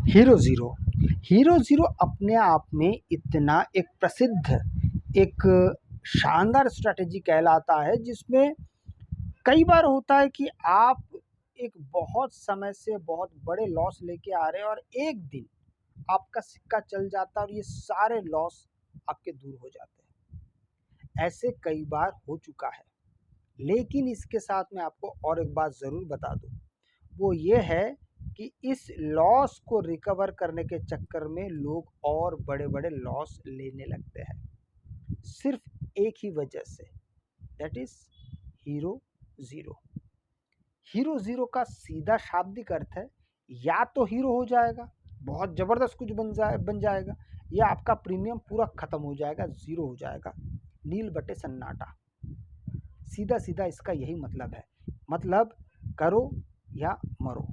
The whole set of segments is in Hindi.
Hero zero. हीरो ज़ीरो अपने आप में इतना एक प्रसिद्ध, एक शानदार स्ट्रैटेजी कहलाता है, जिसमें कई बार होता है कि आप एक बहुत समय से बहुत बड़े लॉस लेके आ रहे हैं और एक दिन आपका सिक्का चल जाता है और ये सारे लॉस आपके दूर हो जाते हैं। ऐसे कई बार हो चुका है। लेकिन इसके साथ मैं आपको और एक बात ज़रूर बता दूँ, वो ये है कि इस लॉस को रिकवर करने के चक्कर में लोग और बड़े-बड़े लॉस लेने लगते हैं, सिर्फ़ एक ही वजह से, that is hero zero. Hero zero का सीधा शाब्दिक अर्थ है, या तो हीरो हो जाएगा, बहुत ज़बरदस्त कुछ बन जाएगा, या आपका प्रीमियम पूरा ख़त्म हो जाएगा, ज़ीरो हो जाएगा, नील बटे सन्नाटा। सीधा-सीधा इसका यही मतलब है। मतलब करो या मरो,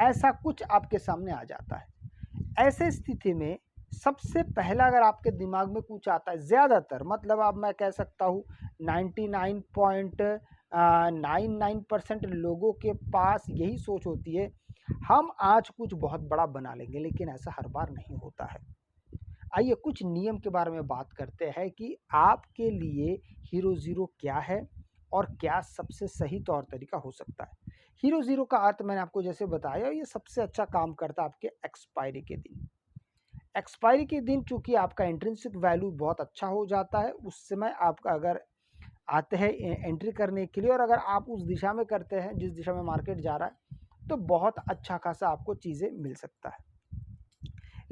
ऐसा कुछ आपके सामने आ जाता है। ऐसे स्थिति में सबसे पहला अगर आपके दिमाग में कुछ आता है, ज़्यादातर मतलब अब मैं कह सकता हूँ 99.99% लोगों के पास यही सोच होती है, हम आज कुछ बहुत बड़ा बना लेंगे, लेकिन ऐसा हर बार नहीं होता है। आइए कुछ नियम के बारे में बात करते हैं कि आपके लिए हीरो ज़ीरो क्या है और क्या सबसे सही तौर तरीका हो सकता है। हीरो ज़ीरो का अर्थ मैंने आपको जैसे बताया, ये सबसे अच्छा काम करता है आपके एक्सपायरी के दिन। एक्सपायरी के दिन चूँकि आपका इंट्रिंसिक वैल्यू बहुत अच्छा हो जाता है, उस समय आपका अगर आते हैं एंट्री करने के लिए, और अगर आप उस दिशा में करते हैं जिस दिशा में मार्केट जा रहा है, तो बहुत अच्छा खासा आपको चीज़ें मिल सकता है।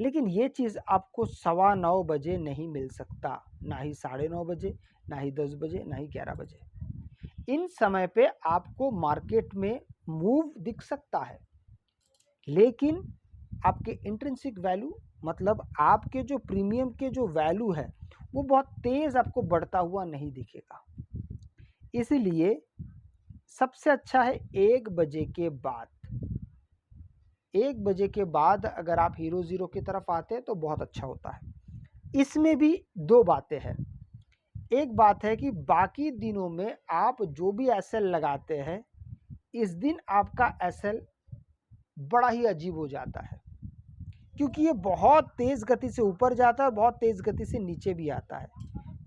लेकिन ये चीज़ आपको 9:15 बजे नहीं मिल सकता, ना ही 9:30 बजे, ना ही 10 बजे, ना ही 11 बजे। इन समय पे आपको मार्केट में मूव दिख सकता है, लेकिन आपके इंट्रिंसिक वैल्यू मतलब आपके जो प्रीमियम के जो वैल्यू है, वो बहुत तेज़ आपको बढ़ता हुआ नहीं दिखेगा। इसलिए सबसे अच्छा है 1 बजे के बाद। 1 बजे के बाद अगर आप हीरो ज़ीरो की तरफ आते हैं तो बहुत अच्छा होता है। इसमें भी 2 बातें हैं। एक बात है कि बाकी दिनों में आप जो भी एसएल लगाते हैं, इस दिन आपका एसएल बड़ा ही अजीब हो जाता है, क्योंकि ये बहुत तेज़ गति से ऊपर जाता है और बहुत तेज़ गति से नीचे भी आता है।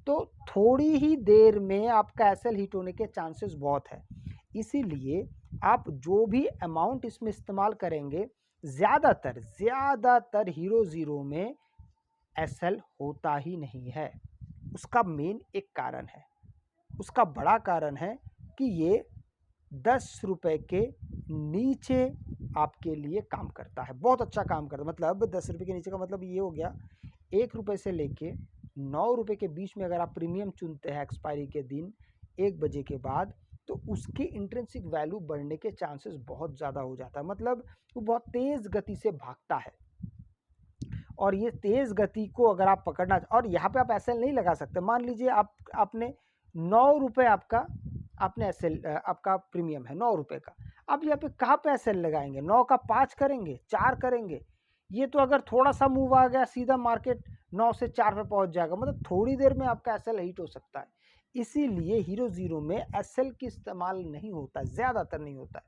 तो थोड़ी ही देर में आपका एसएल हिट होने के चांसेस बहुत है। इसीलिए आप जो भी अमाउंट इसमें इस्तेमाल करेंगे, ज़्यादातर हीरो ज़ीरो में एसएल होता ही नहीं है। उसका मेन एक कारण है, उसका बड़ा कारण है कि ये 10 रुपए के नीचे आपके लिए काम करता है, बहुत अच्छा काम करता है। मतलब 10 रुपए के नीचे का मतलब ये हो गया, 1 रुपए से लेके 9 रुपए के बीच में अगर आप प्रीमियम चुनते हैं एक्सपायरी के दिन 1 बजे के बाद, तो उसकी इंट्रिंसिक वैल्यू बढ़ने के चांसेस बहुत ज़्यादा हो जाता है। मतलब वो बहुत तेज़ गति से भागता है, और ये तेज़ गति को अगर आप पकड़ना, और यहाँ पे आप एसएल नहीं लगा सकते। मान लीजिए आपने 9 रुपए आपने एसएल आपका प्रीमियम है 9 रुपए का। आप यहाँ पे कहाँ पे एसएल लगाएंगे? 9 का 5 करेंगे, 4 करेंगे? ये तो अगर थोड़ा सा मूव आ गया, सीधा मार्केट 9 से 4 पे पहुँच जाएगा, मतलब थोड़ी देर में आपका एसएल हिट हो सकता है। इसीलिए हीरो ज़ीरो में एसएल की इस्तेमाल नहीं होता है, ज़्यादातर नहीं होता है।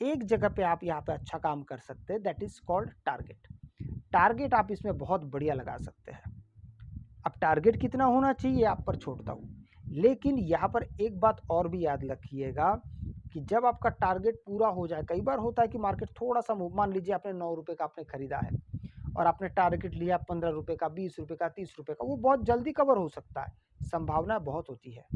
एक जगह पे आप यहाँ पे अच्छा काम कर सकते हैं, that is called target. Target आप इसमें बहुत बढ़िया लगा सकते हैं। अब टारगेट कितना होना चाहिए आप पर छोड़ता हूँ, लेकिन यहाँ पर एक बात और भी याद रखिएगा कि जब आपका टारगेट पूरा हो जाए, कई बार होता है कि मार्केट थोड़ा सा मूव, मान लीजिए आपने 9 रुपए का आपने खरीदा है और आपने टारगेट लिया 15 रुपए का, 20 रुपए का, 30 रुपए का, वो बहुत जल्दी कवर हो सकता है, संभावना बहुत होती है।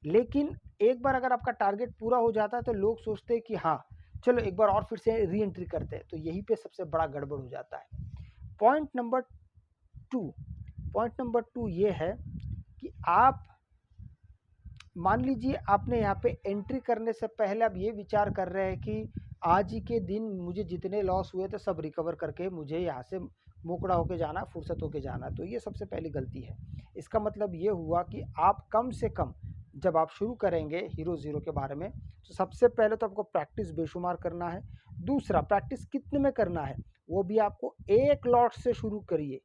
लेकिन एक बार अगर आपका टारगेट पूरा हो जाता है, तो लोग सोचते हैं कि हाँ चलो एक बार और फिर से री एंट्री करते हैं, तो यहीं पे सबसे बड़ा गड़बड़ हो जाता है। Point number two point number two ये है कि आप मान लीजिए आपने यहाँ पे एंट्री करने से पहले आप ये विचार कर रहे हैं कि आज ही के दिन मुझे जितने लॉस हुए थे सब रिकवर करके मुझे यहाँ से मुकड़ा होके जाना, फुर्सत होके जाना, तो ये सबसे पहली गलती है। इसका मतलब ये हुआ कि आप कम से कम जब आप शुरू करेंगे हीरो ज़ीरो के बारे में, तो सबसे पहले तो आपको प्रैक्टिस बेशुमार करना है। दूसरा, प्रैक्टिस कितने में करना है, वो भी आपको 1 लॉट से शुरू करिए।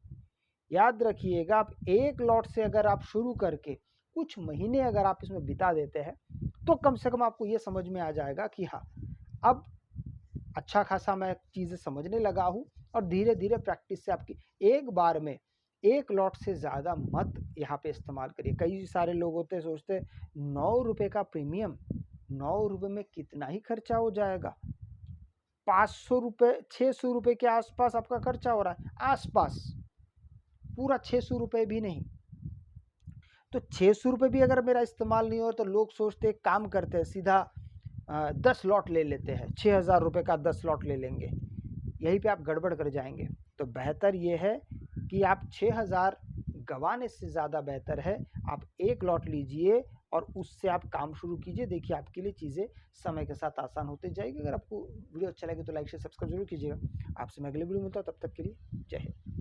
याद रखिएगा, आप 1 लॉट से अगर आप शुरू करके कुछ महीने अगर आप इसमें बिता देते हैं, तो कम से कम आपको ये समझ में आ जाएगा कि हाँ, अब अच्छा खासा मैं चीज़ें समझने लगा हूँ और धीरे-धीरे प्रैक्टिस से आपकी एक बार में 1 लॉट से ज़्यादा मत यहाँ पे इस्तेमाल करिए। कई सारे लोग होते हैं सोचते हैं ₹9 का प्रीमियम, ₹9 में कितना ही खर्चा हो जाएगा। ₹500 ₹600 के आस-पास आपका खर्चा हो रहा है, आस-पास, पूरा ₹600 भी नहीं। तो ₹600 भी अगर मेरा इस्तेमाल नहीं हो तो लोग सोचते हैं, एक काम करते हैं सीधा 10 लॉट ले लेते हैं, ₹6000 का 10 लॉट ले लेंगे। यहीं पे आप गड़बड़ कर जाएँगे। तो बेहतर ये है कि आप 6000 गँवाने से ज़्यादा बेहतर है आप 1 लॉट लीजिए और उससे आप काम शुरू कीजिए। देखिए आपके लिए चीज़ें समय के साथ आसान होती जाएगी। अगर आपको वीडियो अच्छा लगे तो लाइक शेयर सब्सक्राइब ज़रूर कीजिएगा। आपसे मैं अगले वीडियो में मिलता हूँ, तब तक के लिए जय हिंद।